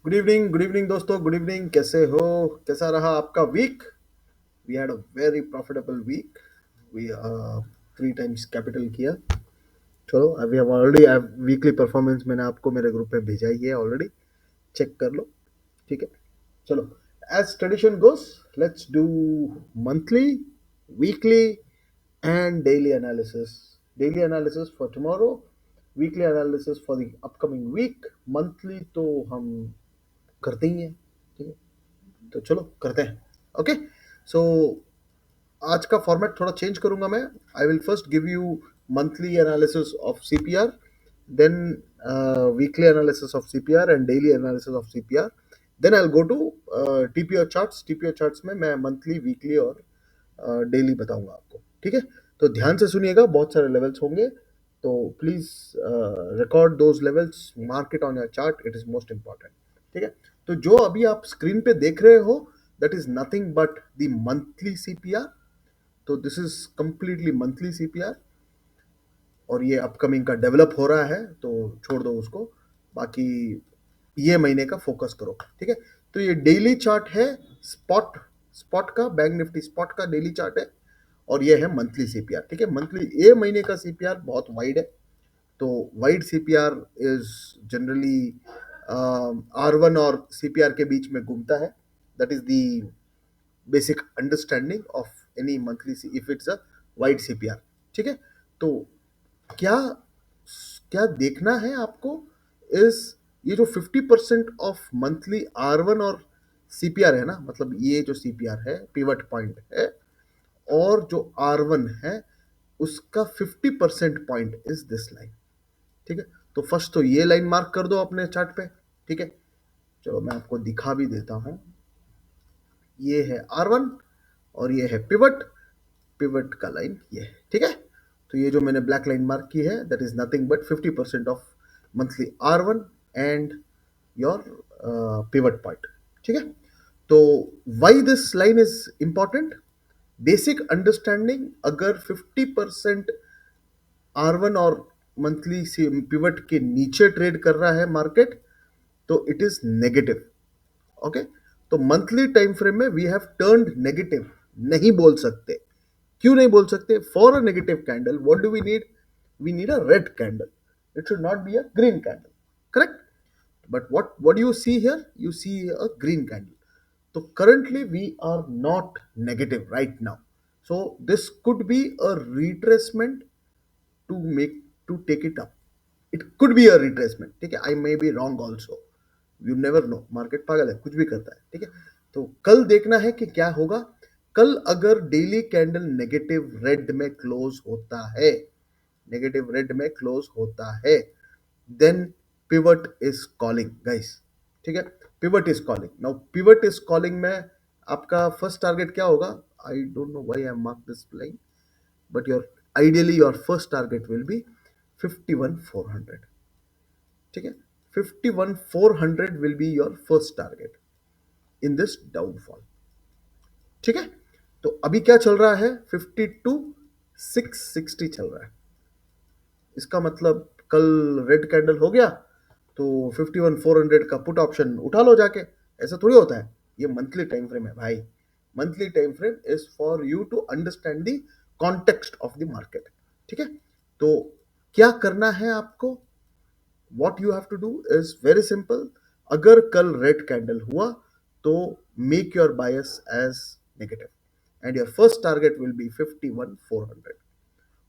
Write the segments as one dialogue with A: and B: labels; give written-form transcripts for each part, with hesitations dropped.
A: Good evening दोस्तों, good evening. कैसे हो? कैसा रहा आपका week? We had a very profitable week. We 3 times capital किया। चलो, अभी हम ऑलरेडी वीकली परफॉर्मेंस मैंने आपको मेरे ग्रुप में भेजा ही है ऑलरेडी। चेक कर लो। ठीक है, चलो। As tradition goes, let's do monthly, weekly and daily analysis. Daily analysis for tomorrow, weekly analysis for the upcoming week. Monthly तो हम करते ही हैं। ठीक है, तो चलो करते हैं। ओके, सो आज का फॉर्मेट थोड़ा चेंज करूंगा मैं। I will first give you monthly analysis of CPR, then weekly analysis of CPR and daily analysis of CPR. Then I will go to TPR charts. TPR charts में मैं monthly, weekly और daily बताऊंगा आपको। ठीक है, तो ध्यान से सुनिएगा, बहुत सारे लेवल्स होंगे, तो please record those levels, mark it on your chart, it is most important. ठीक है, तो जो अभी आप स्क्रीन पे देख रहे हो, that is nothing but the monthly CPR. तो this is completely monthly CPR, और ये अपकमिंग का डेवलप हो रहा है, तो छोड़ दो उसको। बाकी ये महीने का फोकस करो। ठीक है, तो ये डेली चार्ट है। स्पॉट स्पॉट का, बैंक निफ्टी स्पॉट का डेली चार्ट है, और ये है मंथली सीपीआर। ठीक है, मंथली ये महीने का सीपीआर बहुत वाइड है। तो wide CPR is generally R1 और सीपीआर के बीच में घूमता है। That is the basic understanding of any monthly if it's a wide CPR. ठीक है, तो क्या क्या देखना है आपको इस, ये जो 50% ऑफ मंथली R1 और सीपीआर है ना, मतलब ये जो सीपीआर है पिवट पॉइंट है, और जो R1 है उसका 50% पॉइंट इज दिस लाइन। ठीक है, तो फर्स्ट तो ये लाइन मार्क कर दो अपने चार्ट पे। ठीक है, चलो मैं आपको दिखा भी देता हूं। ये है R1 और ये है पिवट। पिवट का लाइन ये है। ठीक है, तो ये जो मैंने ब्लैक लाइन मार्क की है, that is nothing but 50% of monthly R1 and your pivot point. ठीक है, तो why this line is important? Basic understanding, अगर 50% R1 और मंथली पिवट के नीचे ट्रेड कर रहा है मार्केट, तो इट इज नेगेटिव। ओके, तो मंथली टाइम फ्रेम में वी हैव टर्न्ड नेगेटिव। नहीं बोल सकते। क्यों नहीं बोल सकते? For a negative candle what do we need? We need a red candle. It should not be a green candle. Correct? But what do you see here? You see a green candle. So currently we are not negative right now, so this could be a retracement to make, to take it up. It could be a retracement. ठीक है, I may be wrong also. You never know, market पागल है, कुछ भी करता है। ठीक है, तो कल देखना है कि क्या होगा। कल अगर डेली कैंडल नेगेटिव रेड में क्लोज होता है, नेगेटिव रेड में क्लोज होता है, then pivot is calling guys. ठीक है, pivot is calling. Now pivot is calling में आपका फर्स्ट टारगेट क्या होगा? I don't know why I mark this line, but your ideally your first target will be 51,400. ठीक है, 51,400 will be your first target in this downfall. ठीक है, तो अभी क्या चल रहा है? 52,660 चल रहा है। इसका मतलब कल रेड कैंडल हो गया तो 51,400 का पुट ऑप्शन उठा लो जाके। ऐसा थोड़ी होता है, ये मंथली टाइम फ्रेम है भाई। Monthly time frame is for you to understand the context of the market. ठीक है, तो क्या करना है आपको? What you have to do is very simple. अगर कल रेड कैंडल हुआ तो make your bias as negative, and your first target will be 51,400।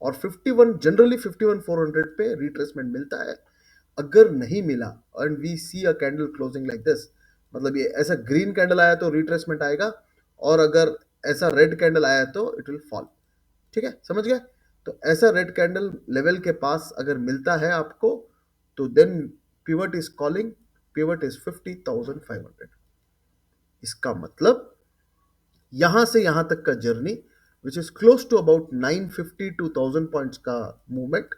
A: और 51, जनरली 51,400 पे रिट्रेसमेंट मिलता है। अगर नहीं मिला and we see a candle closing like this, मतलब ये ऐसा ग्रीन कैंडल आया तो रिट्रेसमेंट आएगा, और अगर ऐसा रेड कैंडल आया तो इट विल फॉल। ठीक है, समझ गए? तो ऐसा रेड कैंडल लेवल के पास अगर मिलता है आपको, तो then pivot is calling. Pivot is 50,500। इसका मतलब यहां से यहां तक का journey, which is close to about 950 to 1000 points का movement,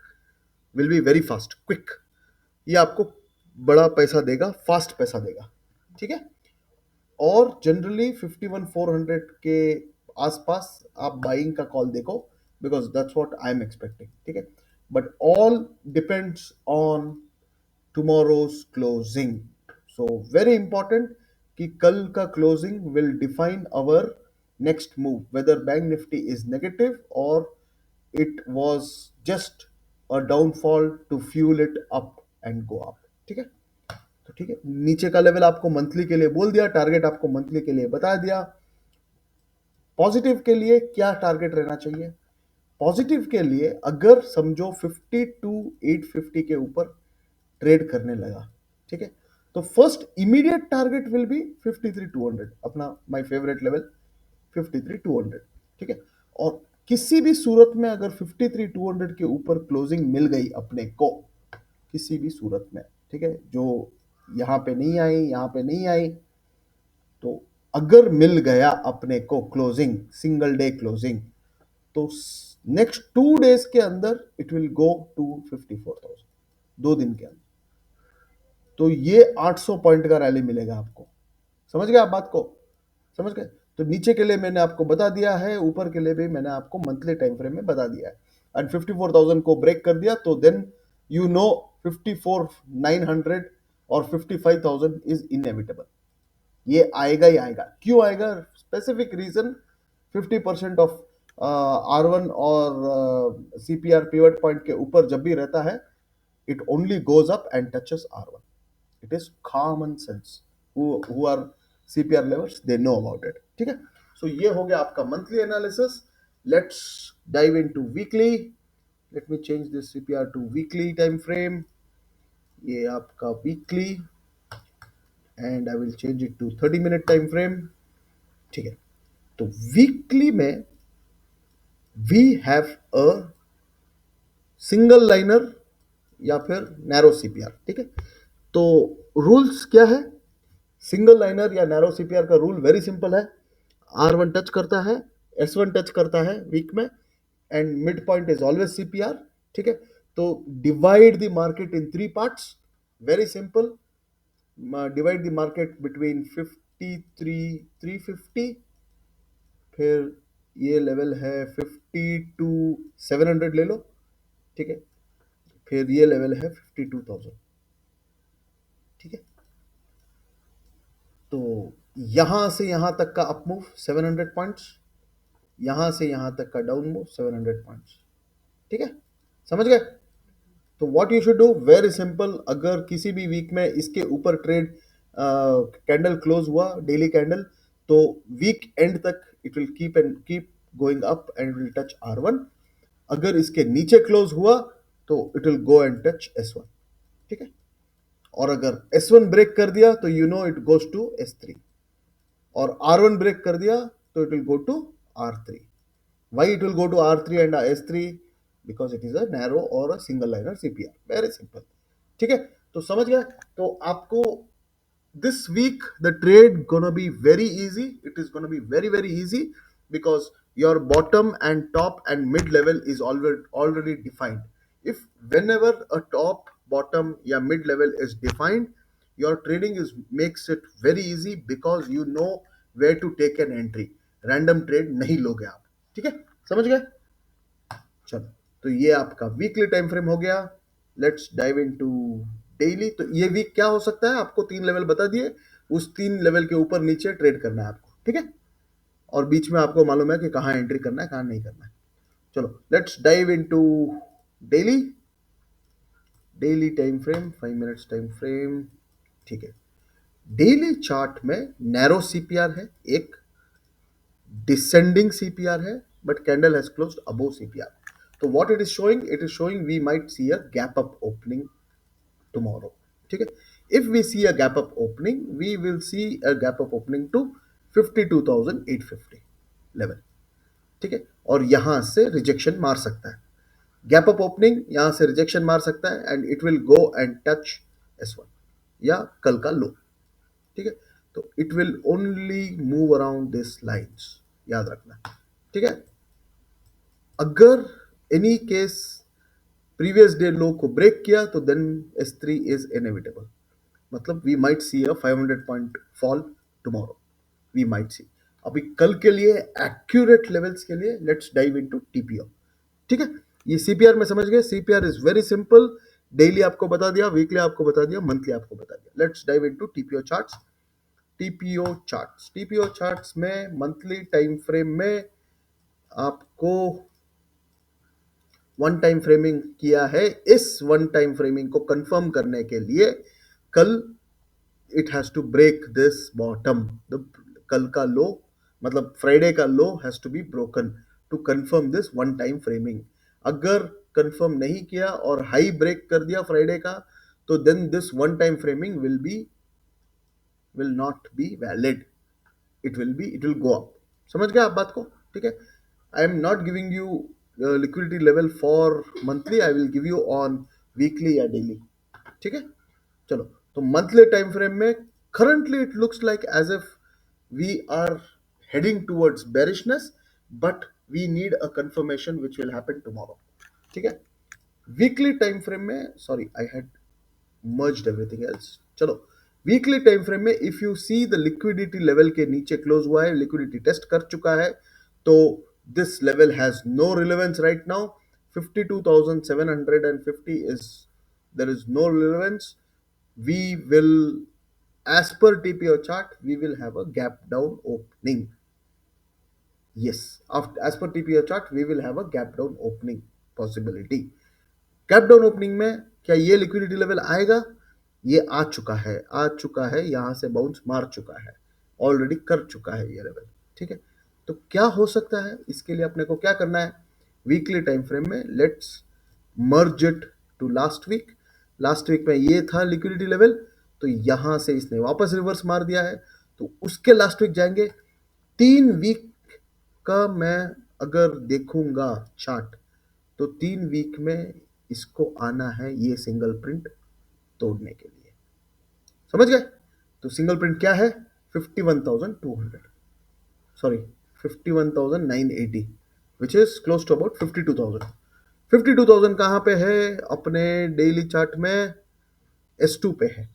A: will be very fast, quick. ये आपको बड़ा पैसा देगा, फास्ट पैसा देगा। ठीक है, और जनरली 51,400 के आसपास आप बाइंग का कॉल देखो, because that's what I am expecting. ठीक है, but all depends on tomorrow's closing. So very important कि कल का closing will define our next move, whether bank Nifty is negative और it was just a downfall to fuel it up and go up. ठीक है, तो ठीक है, नीचे का लेवल आपको मंथली के लिए बोल दिया, टारगेट आपको मंथली के लिए बता दिया। पॉजिटिव के लिए क्या टारगेट रहना चाहिए? पॉजिटिव के लिए अगर समझो 52,850 के ऊपर ट्रेड करने लगा, ठीक है, तो first immediate target will B 53,200, अपना माय फेवरेट लेवल 53,200। ठीक है, और किसी भी सूरत में अगर 53,200 के ऊपर क्लोजिंग मिल गई अपने को, किसी भी सूरत में, ठीक है, जो यहां पे नहीं आई, यहां पे नहीं आई, तो अगर मिल गया अपने को क्लोजिंग, सिंगल डे क्लोजिंग, तो नेक्स्ट 2 डेज के अंदर इट विल गो टू 54,000, 2 दिन के अंदर। तो ये 800 पॉइंट का रैली मिलेगा आपको। समझ गए आप बात को? समझ गए? तो नीचे के लिए मैंने आपको बता दिया है, ऊपर के लिए भी मैंने आपको मंथली टाइम फ्रेम में बता दिया है। एंड 54,000 को ब्रेक कर दिया तो देन यू नो 54,900 और 55,000 इज इनएविटेबल। ये आएगा ही आएगा। क्यों आएगा? स्पेसिफिक रीजन, 50% ऑफ R1 और CPR पिवट पॉइंट के ऊपर जब भी रहता है, it only goes up and touches R1. It is common sense. Who are CPR levels, they know about it. ठीक है, सो ये हो गया आपका monthly analysis. Let's dive into weekly. Let me change this CPR to weekly time frame. ये आपका weekly and I will change it to 30 minute time frame. ठीक है, तो वीकली में we have a single liner या फिर narrow CPR। ठीक है, तो रूल्स क्या है? सिंगल लाइनर या नैरो CPR का रूल वेरी सिंपल है। R1 टच करता है, S1 टच करता है वीक में, and mid point is always CPR। ठीक है, तो divide the market in 3 parts, very simple. Divide the market between 53,350, फिर ये लेवल है 52,700 ले लो। ठीक है, फिर ये लेवल है 52,000। ठीक है, तो यहां से यहां तक का अप मूव 700 पॉइंट्स, यहां से यहां तक का डाउन मूव 700 पॉइंट्स। ठीक है, समझ गए? तो what you should do, very simple. अगर किसी भी वीक में इसके ऊपर ट्रेड कैंडल क्लोज हुआ, डेली कैंडल, तो वीक एंड तक it will keep going up and will touch R1। अगर इसके नीचे क्लोज हुआ तो it will go and touch S1। ठीक है, और अगर S1 ब्रेक कर दिया तो you know it goes to S3, और R1 ब्रेक कर दिया तो it will go to R3। Why it will go to R3 and S3? Because it is a narrow or a single liner CPR. Very simple. ठीक है, तो समझ गया? तो आपको this week the trade gonna be very easy. It is gonna be very easy because your bottom and top and mid level is already defined. If whenever a top, bottom या mid level is defined, your trading is makes it very easy because you know where to take an entry. Random trade नहीं लोगे आप। ठीक है, समझ गए? चलो, तो ये आपका वीकली टाइम फ्रेम हो गया। Let's dive into daily. तो ये वीक क्या हो सकता है? आपको 3 लेवल बता दिए, उस 3 लेवल के ऊपर नीचे ट्रेड करना है आपको। ठीक है, और बीच में आपको मालूम है कि कहाँ एंट्री करना है, कहाँ नहीं करना है। चलो, let's dive into daily. Daily time frame, 5 minutes time frame. ठीक है, डेली चार्ट में नैरो CPR है, एक डिसेंडिंग CPR है, but candle has closed above CPR। तो what it is showing? It is showing we might see a gap up opening tomorrow. ठीक है, if we see a gap up opening, we will see a gap up opening to 52,850 level. ठीक है, और यहां से rejection मार सकता है। गैप अप ओपनिंग यहां से रिजेक्शन मार सकता है and it will go and touch S1 या कल का लो। ठीक है, तो it will only move around this lines, याद रखना। ठीक है, अगर any case previous day low को ब्रेक किया तो देन S3 इज इनएविटेबल। मतलब we might see a 500 point fall tomorrow, we might see. अभी कल के लिए एक्यूरेट लेवल्स के लिए लेट्स डाइव इनटू TPO। ठीक है, ये CPR में समझ गए। CPR is very simple. Daily आपको बता दिया, वीकली आपको बता दिया, मंथली आपको बता दिया। Let's dive into TPO charts. TPO charts में मंथली टाइम फ्रेम में आपको वन टाइम फ्रेमिंग किया है। इस वन टाइम फ्रेमिंग को कंफर्म करने के लिए कल it has to break this bottom, the कल का लो मतलब फ्राइडे का low has to be broken to confirm this one time framing. अगर कंफर्म नहीं किया और हाई ब्रेक कर दिया फ्राइडे का, तो then this one time framing will not be valid, it will go up. समझ गए आप बात को? ठीक है, I am not giving you liquidity level for monthly, I will give you on weekly या डेली। ठीक है, चलो। तो मंथली टाइम फ्रेम में currently it looks like as if we are heading towards bearishness, but we need a confirmation which will happen tomorrow. ठीक है, weekly time frame में, sorry I had merged everything else. चलो, weekly time frame में if you see the liquidity level के नीचे close हुआ है, liquidity test कर चुका है, तो this level has no relevance right now. 52,750 is, there is no relevance. We will, as per TPO chart, we will have a gap down opening. Yes, as per TPO chart, we will have a gap down opening possibility. Gap down opening में क्या ये liquidity level आएगा? ये आ चुका है, यहां से bounce मार चुका है, ऑलरेडी कर चुका है ये लेवल। ठीक है, तो क्या हो सकता है, इसके लिए अपने को क्या करना है? वीकली टाइम फ्रेम में let's merge it to last week में ये था लिक्विडिटी लेवल, तो यहां से इसने वापस रिवर्स मार दिया है, तो उसके लास्ट वीक जाएंगे। 3 वीक का मैं अगर देखूंगा चार्ट, तो 3 वीक में इसको आना है ये सिंगल प्रिंट तोड़ने के लिए। समझ गए? तो सिंगल प्रिंट क्या है? 51,200, sorry 51,980, which is close to about 52,000। 52,000 कहां पे है? अपने डेली चार्ट में S2 पे है,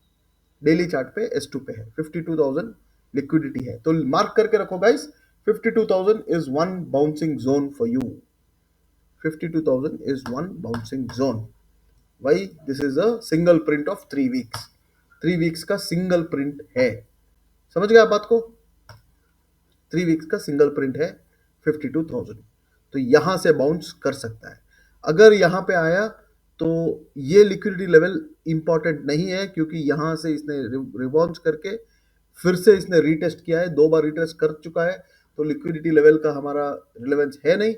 A: डेली चार्ट पे S2 पे है। 52,000 लिक्विडिटी है, तो मार्क करके रखो guys, 52,000 is one bouncing zone for you. 52,000 is one bouncing zone. Why? This is a single print of 3 weeks. 3 weeks का सिंगल प्रिंट है। समझ गए आप बात को? 3 weeks का सिंगल प्रिंट है 52,000, तो यहां से बाउंस कर सकता है। अगर यहां पे आया तो ये लिक्विडिटी लेवल इंपॉर्टेंट नहीं है, क्योंकि यहां से इसने रिबाउंस करके फिर से इसने रीटेस्ट किया है, 2 बार रीटेस्ट कर चुका है, तो लिक्विडिटी लेवल का हमारा रिलेवेंस है नहीं।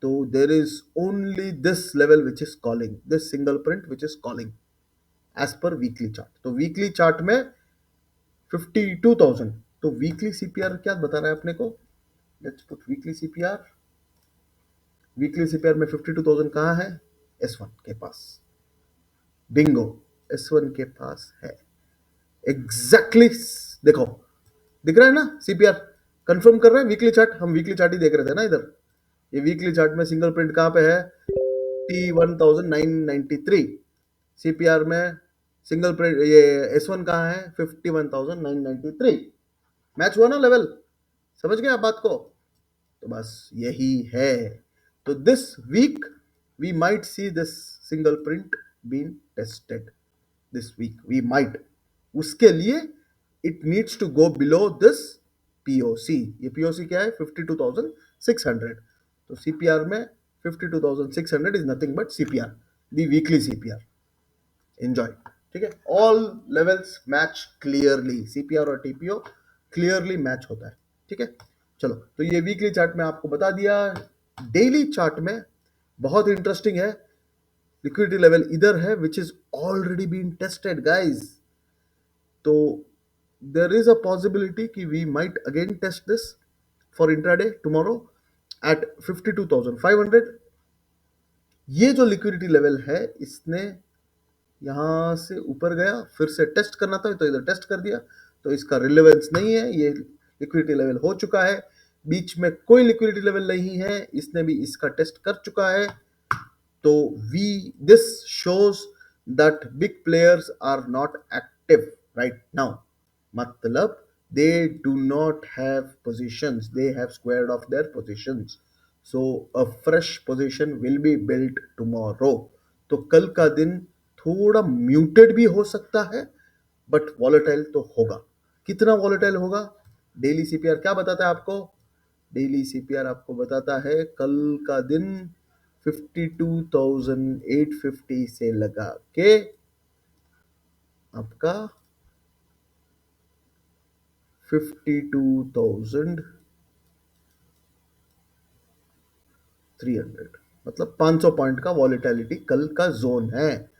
A: तो there is only this level which is calling, this single print which is calling as per weekly chart। तो वीकली चार्ट में 52,000, तो वीकली सीपीआर क्या बता रहा है अपने को? Let's put weekly CPR. Weekly CPR में 52,000 कहाँ है? S1 के पास। बिंगो, S1 के पास है एग्जैक्टली देखो, दिख रहा है ना? सीपीआर कंफर्म कर रहा है वीकली चार्ट, हम वीकली चार्ट ही देख रहे थे ना इधर। ये वीकली चार्ट में सिंगल प्रिंट कहां पे है? T1993। सीपीआर में सिंगल प्रिंट, ये S1 कहां है? 51,993। मैच हुआ ना लेवल? समझ गए आप बात को? तो बस यही है। तो this week we might see this single print been tested this week, we might. उसके लिए it needs to go below this POC. ये पीओसी क्या है? 52,600। तो सीपीआर में 52,600 is nothing but CPR, the weekly CPR. Enjoy. ठीक है, all levels match clearly, CPR और टीपीओ क्लियरली मैच होता है। ठीक है, चलो, तो ये वीकली चार्ट में आपको बता दिया। डेली चार्ट में बहुत इंटरेस्टिंग है, लिक्विडिटी लेवल इधर है which is already been tested guys. तो देयर इज अ पॉसिबिलिटी कि we might again test this for intraday tomorrow at 52,500। ये जो लिक्विडिटी लेवल है, इसने यहां से ऊपर गया, फिर से टेस्ट करना था तो इधर टेस्ट कर दिया, तो इसका रिलेवेंस नहीं है, ये लिक्विडिटी लेवल हो चुका है। बीच में कोई लिक्विडिटी लेवल नहीं है, इसने भी इसका टेस्ट कर चुका है। तो this shows that big players are not active right now, मतलब they do not have positions, they have squared off their positions, so a fresh position will be built tomorrow। तो कल का दिन थोड़ा म्यूटेड भी हो सकता है, बट वॉलेटाइल तो होगा। कितना वॉलेटाइल होगा? डेली सीपीआर क्या बताता है आपको? डेली सीपीआर आपको बताता है कल का दिन 52,850 से लगा के आपका 52,300, मतलब 500 पॉइंट का वॉलेटिलिटी कल का जोन है।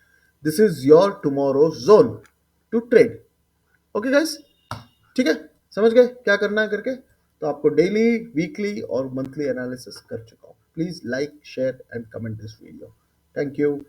A: This is your tomorrow zone to trade. Okay guys, ठीक है, समझ गए क्या करना है करके? तो आपको डेली, वीकली और मंथली एनालिसिस कर चुका हूं। Please like, share and comment this video. Thank you.